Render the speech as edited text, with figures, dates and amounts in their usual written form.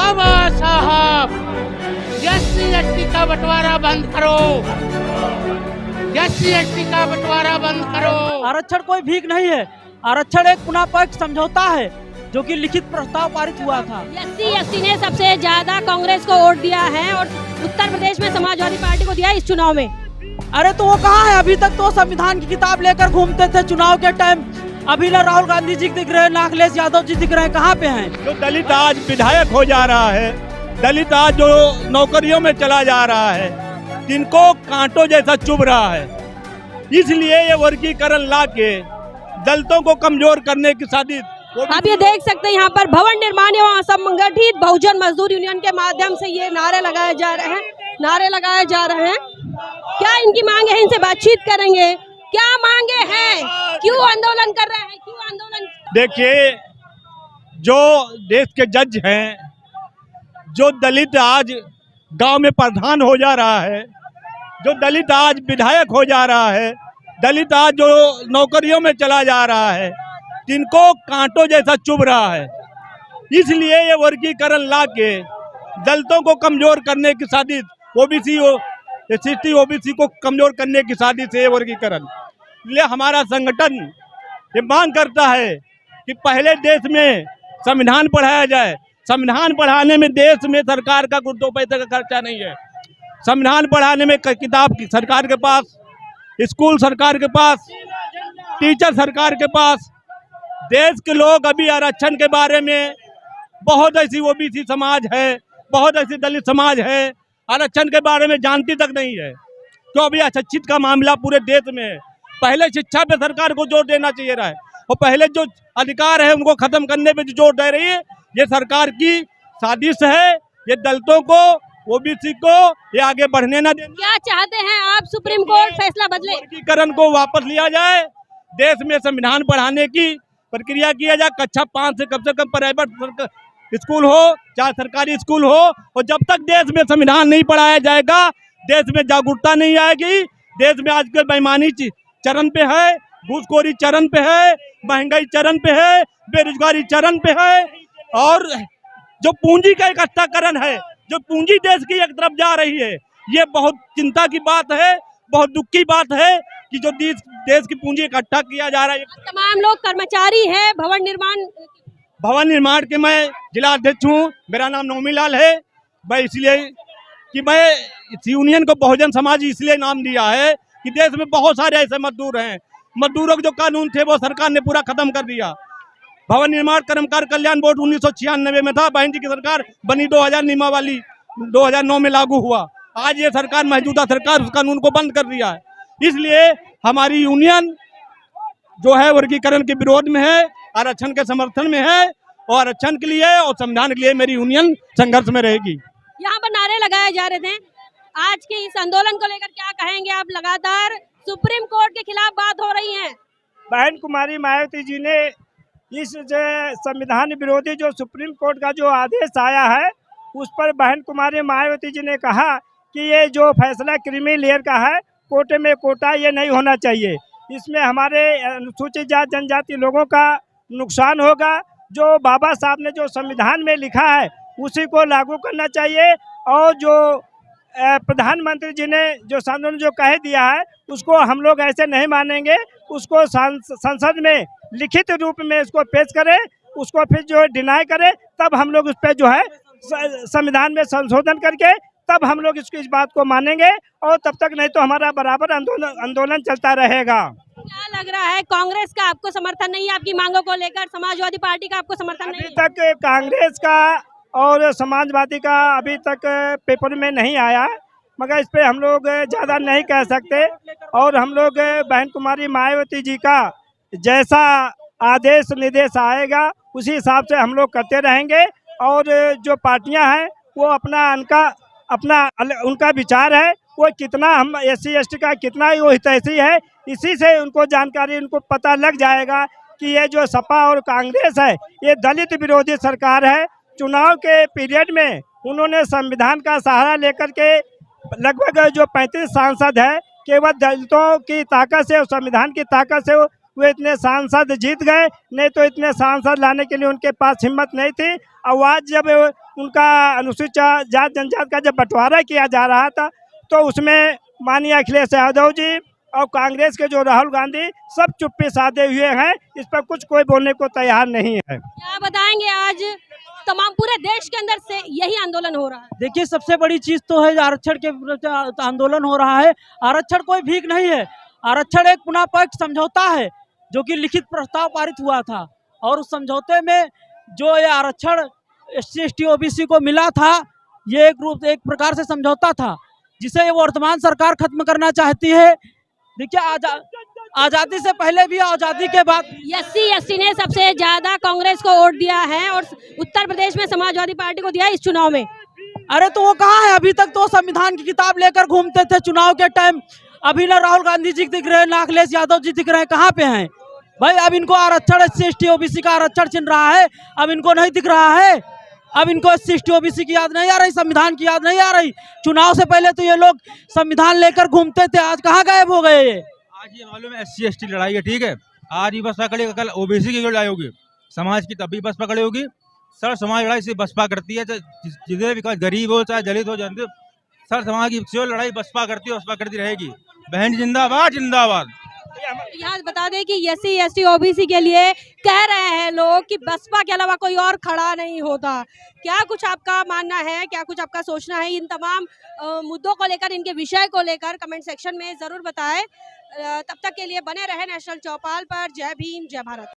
बाबा साहब SC/ST का बंटवारा बंद करो, SC/ST का बंटवारा बंद करो। आरक्षण कोई भीख नहीं है, आरक्षण एक पुनः समझौता है जो कि लिखित प्रस्ताव पारित हुआ था। SC/ST ने सबसे ज्यादा कांग्रेस को वोट दिया है और उत्तर प्रदेश में समाजवादी पार्टी को दिया इस चुनाव में। अरे तो वो कहाँ है? अभी तक तो संविधान की किताब लेकर घूमते थे चुनाव के टाइम। अभी ना राहुल गांधी जी दिख रहे हैं, ना अखिलेश यादव जी दिख रहे हैं, कहाँ पे हैं? जो दलित आज विधायक हो जा रहा है, दलित आज जो नौकरियों में चला जा रहा है, जिनको कांटों जैसा चुभ रहा है, इसलिए ये वर्गीकरण ला के दलितों को कमजोर करने की साजिश। आप ये देख सकते हैं यहाँ पर भवन निर्माण एवं असंगठित बहुजन मजदूर यूनियन के माध्यम से ये नारे लगाए जा रहे हैं। क्या इनकी मांग है? इनसे बातचीत करेंगे। क्या मांगे हैं? क्यों आंदोलन कर रहे हैं? क्यों आंदोलन? देखिए, जो देश के जज हैं, जो दलित आज गांव में प्रधान हो जा रहा है, जो दलित आज विधायक हो जा रहा है, दलित आज जो नौकरियों में चला जा रहा है, जिनको कांटों जैसा चुभ रहा है, इसलिए ये वर्गीकरण ला के दलितों को कमजोर करने की साजिश, SC OBC को कमजोर करने की साजिश है वर्गीकरण। इसलिए हमारा संगठन ये मांग करता है कि पहले देश में संविधान पढ़ाया जाए। संविधान पढ़ाने में देश में सरकार का कुछ 2 पैसे का खर्चा नहीं है। संविधान पढ़ाने में किताब सरकार के पास, स्कूल सरकार के पास, टीचर सरकार के पास। देश के लोग अभी आरक्षण के बारे में, बहुत ऐसी OBC समाज है, बहुत ऐसी दलित समाज है, आरक्षण के बारे में जानती तक नहीं है। तो अभी अशिक्षित का मामला पूरे देश में है। पहले शिक्षा पे सरकार को जोर देना चाहिए रहा है, और पहले जो अधिकार है उनको खत्म करने पे जो जोर दे रही है, ये सरकार की साजिश है। ये दलितों को, OBC को ये आगे बढ़ने ना देना। क्या चाहते हैं आप? सुप्रीम कोर्ट फैसला बदले, वर्गीकरण को वापस लिया जाए, देश में संविधान पढ़ाने की प्रक्रिया किया जाए। कक्षा 5 से कम प्राइवेट स्कूल हो चाहे सरकारी स्कूल हो, और जब तक देश में संविधान नहीं पढ़ाया जाएगा, देश में जागरूकता नहीं आएगी। देश में आजकल बेईमानी चरण पे है, घूसखोरी चरण पे है, महंगाई चरण पे है, बेरोजगारी चरण पे है, और जो पूंजी का इकट्ठाकरण है, जो पूंजी देश की एक तरफ जा रही है, ये बहुत चिंता की बात है, बहुत दुख की बात है कि जो देश की पूंजी इकट्ठा किया जा रहा है। तमाम लोग कर्मचारी है भवन निर्माण के मैं जिला अध्यक्ष हूँ। मेरा नाम नौमी लाल है। मैं इसलिए कि मैं इस यूनियन को बहुजन समाज इसलिए नाम दिया है कि देश में बहुत सारे ऐसे मजदूर हैं, मजदूरों के जो कानून थे वो सरकार ने पूरा खत्म कर दिया। भवन निर्माण कर्मकार कल्याण बोर्ड 1996 में था, बहन जी की सरकार बनी 2000 नियमावली 2009 में लागू हुआ। आज ये सरकार, मौजूदा सरकार, उस कानून को बंद कर दिया है। इसलिए हमारी यूनियन जो है वर्गीकरण के विरोध में है, आरक्षण के समर्थन में है, और आरक्षण के लिए और संविधान के लिए मेरी यूनियन संघर्ष में रहेगी। यहाँ पर नारे लगाए जा रहे थे, आज के इस आंदोलन को लेकर क्या कहेंगे आप? लगातार सुप्रीम कोर्ट के खिलाफ बात हो रही है। बहन कुमारी मायावती जी ने इस संविधान विरोधी जो सुप्रीम कोर्ट का जो आदेश आया है, उस पर बहन कुमारी मायावती जी ने कहा कि ये जो फैसला क्रीमी लेयर का है, कोटे में कोटा ये नहीं होना चाहिए। इसमें हमारे अनुसूचित जाति जनजाति लोगों का नुकसान होगा। जो बाबा साहब ने जो संविधान में लिखा है उसी को लागू करना चाहिए, और जो प्रधानमंत्री जी ने जो सांसद जो कह दिया है उसको हम लोग ऐसे नहीं मानेंगे। उसको संसद में लिखित रूप में उसको पेश करें, उसको फिर जो है डिनाई करें, तब हम लोग उस पर जो है संविधान में संशोधन करके तब हम लोग इस बात को मानेंगे, और तब तक नहीं तो हमारा बराबर आंदोलन चलता रहेगा। क्या लग रहा है, कांग्रेस का आपको समर्थन नहीं है आपकी मांगों को लेकर? समाजवादी पार्टी का आपको समर्थन नहीं है? अभी तक कांग्रेस का और समाजवादी का अभी तक पेपर में नहीं आया, मगर इस पे हम लोग ज़्यादा नहीं कह सकते। और हम लोग बहन कुमारी मायावती जी का जैसा आदेश निर्देश आएगा उसी हिसाब से हम लोग करते रहेंगे। और जो पार्टियां हैं वो उनका विचार है, वो कितना हम SC/ST का कितना वो हितैषी है, इसी से उनको जानकारी, उनको पता लग जाएगा कि ये जो सपा और कांग्रेस है ये दलित विरोधी सरकार है। चुनाव के पीरियड में उन्होंने संविधान का सहारा लेकर के लगभग जो 35 सांसद है केवल दलितों की ताकत से और संविधान की ताकत से वो इतने सांसद जीत गए, नहीं तो इतने सांसद लाने के लिए उनके पास हिम्मत नहीं थी। और आज जब उनका अनुसूचित जात जनजाति का जब बंटवारा किया जा रहा था तो उसमें माननीय अखिलेश यादव जी और कांग्रेस के जो राहुल गांधी सब चुप्पी साधे हुए हैं। इस पर कुछ कोई बोलने को तैयार नहीं है। क्या बताएंगे, आज तमाम पूरे देश के अंदर से यही आंदोलन हो रहा है। देखिए, सबसे बड़ी चीज तो है आरक्षण के विरुद्ध आंदोलन हो रहा है। आरक्षण कोई भीख नहीं है, आरक्षण एक पुनः पक्ष समझौता है जो कि लिखित प्रस्ताव पारित हुआ था, और उस समझौते में जो ये आरक्षण SC ST OBC को मिला था, ये एक प्रकार से समझौता था जिसे ये वर्तमान सरकार खत्म करना चाहती है। देखिए, आजादी से पहले भी, आजादी के बाद SC ST ने सबसे ज्यादा कांग्रेस को वोट दिया है और उत्तर प्रदेश में समाजवादी पार्टी को दिया है इस चुनाव में। अरे तो वो कहाँ है? अभी तक तो संविधान की किताब लेकर घूमते थे चुनाव के टाइम। अभी ना राहुल गांधी जी दिख रहे हैं, ना अखिलेश यादव जी दिख रहे हैं, कहाँ पे हैं भाई? अब इनको आरक्षण SC ST OBC का आरक्षण छिन रहा है, अब इनको नहीं दिख रहा है। अब इनको SC ST OBC की याद नहीं आ रही, संविधान की याद नहीं आ रही। चुनाव से पहले तो ये लोग संविधान लेकर घूमते थे, आज कहाँ गायब हो गए ये? आज ये मालूम है SC ST लड़ाई है, ठीक है। आज ही बसपा पकड़ेगी, कल OBC की लड़ाई होगी, समाज की तभी बसपा खड़ी होगी। सर समाज लड़ाई से बसपा करती है, जितने भी गरीब हो चाहे दलित हो, जानते सर समाज की जो लड़ाई बसपा करती है, बसपा करती रहेगी। बहन जिंदाबाद जिंदाबाद। यहाँ बता दें कि SC ST OBC के लिए कह रहे हैं लोग कि बसपा के अलावा कोई और खड़ा नहीं होता। क्या कुछ आपका मानना है, क्या कुछ आपका सोचना है इन तमाम मुद्दों को लेकर, इनके विषय को लेकर? कमेंट सेक्शन में जरूर बताएं। तब तक के लिए बने रहे नेशनल चौपाल पर। जय भीम, जय भारत।